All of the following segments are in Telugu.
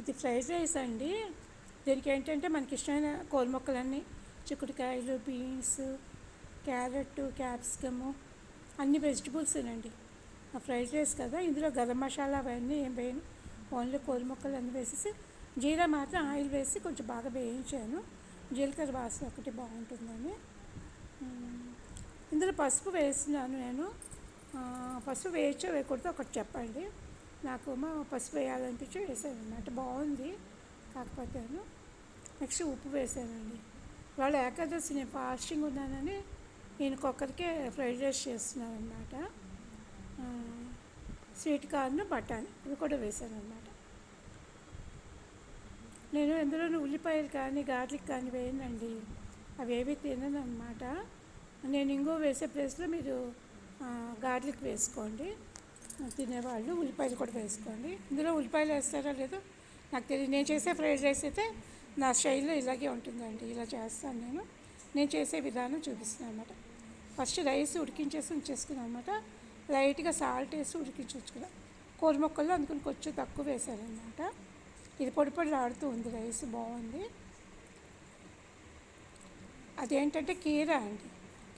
ఇది ఫ్రైడ్ రైస్ అండి. దీనికి ఏంటంటే మనకి ఇష్టమైన కూర ముక్కలన్నీ చిక్కుడుకాయలు, బీన్స్, క్యారెట్, క్యాప్సికము అన్ని వెజిటబుల్స్ అండి. ఫ్రైడ్ రైస్ కదా, ఇందులో గరం మసాలా అవన్నీ ఏం వేయను. ఓన్లీ కూర ముక్కలు అన్నీ వేసేసి జీరా మాత్రం ఆయిల్ వేసి కొంచెం బాగా వేయించాను. జీలకర్ర వాసన ఒకటి బాగుంటుందని. ఇందులో పసుపు వేస్తున్నాను నేను. పసుపు వేయచ్చో వేయకూడదో ఒకటి చెప్పండి. నాకు పసుపు వేయాలనిపించి వేసాను అన్నమాట. బాగుంది కాకపోతే. నెక్స్ట్ ఉప్పు వేసానండి. ఇవాళ ఏకాదశి నేను ఫాస్టింగ్ ఉన్నానని నేను ఒక్కరికే ఫ్రైడ్ రైస్ చేస్తున్నాను అన్నమాట. స్వీట్ కార్న్, బఠానీ ఇవి కూడా వేసాను అన్నమాట. నేను ఎందులోనూ ఉల్లిపాయలు కానీ గార్లిక్ కానీ వేయనండి. అవి ఏవి తినను అన్నమాట. నేను ఇంగువ వేసే ప్లేస్లో మీరు గార్లిక్ వేసుకోండి తినేవాళ్ళు. ఉల్లిపాయలు కూడా వేసుకోండి. ఇందులో ఉల్లిపాయలు వేస్తారో లేదో నాకు తెలియదు. నేను చేసే ఫ్రైడ్ రైస్ అయితే నా స్టైల్లో ఇలాగే ఉంటుందండి. ఇలా చేస్తాను నేను చేసే విధానం చూపిస్తున్నాను అన్నమాట. ఫస్ట్ రైస్ ఉడికించేసి ఉంచేసుకున్నాను అన్నమాట. లైట్గా సాల్ట్ వేసి ఉడికించుకున్నాను. కూర మొక్కల్లో అందుకని కొంచెం తక్కువ వేసాను అన్నమాట. ఇది పొడి పొడిలు ఆడుతూ ఉంది రైస్, బాగుంది. అదేంటంటే కీరా అండి.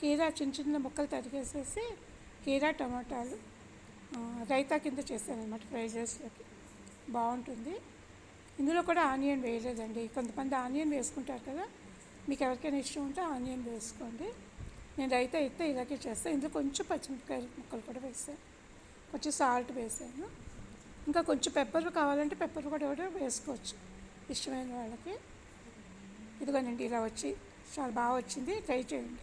కీరా చిన్న చిన్న ముక్కలు తరిగేసేసి కీరా, టమాటాలు రైతా కింద చేశాను అన్నమాట ఫ్రైడ్ రైస్లోకి. బాగుంటుంది. ఇందులో కూడా ఆనియన్ వేయలేదండి. కొంతమంది ఆనియన్ వేసుకుంటారు కదా, మీకు ఎవరికైనా ఇష్టం ఉంటే ఆనియన్ వేసుకోండి. నేను రైతా అయితే ఇలాగే చేస్తాను. ఇందులో కొంచెం పచ్చిమిరపకాయల ముక్కలు కూడా వేసాను, కొంచెం సాల్ట్ వేసాను. ఇంకా కొంచెం పెప్పర్ కావాలంటే పెప్పర్ కూడా వేసుకోవచ్చు ఇష్టమైన వాళ్ళకి. ఇదిగోనండి ఇలా వచ్చి చాలా బాగా వచ్చింది. ట్రై చేయండి.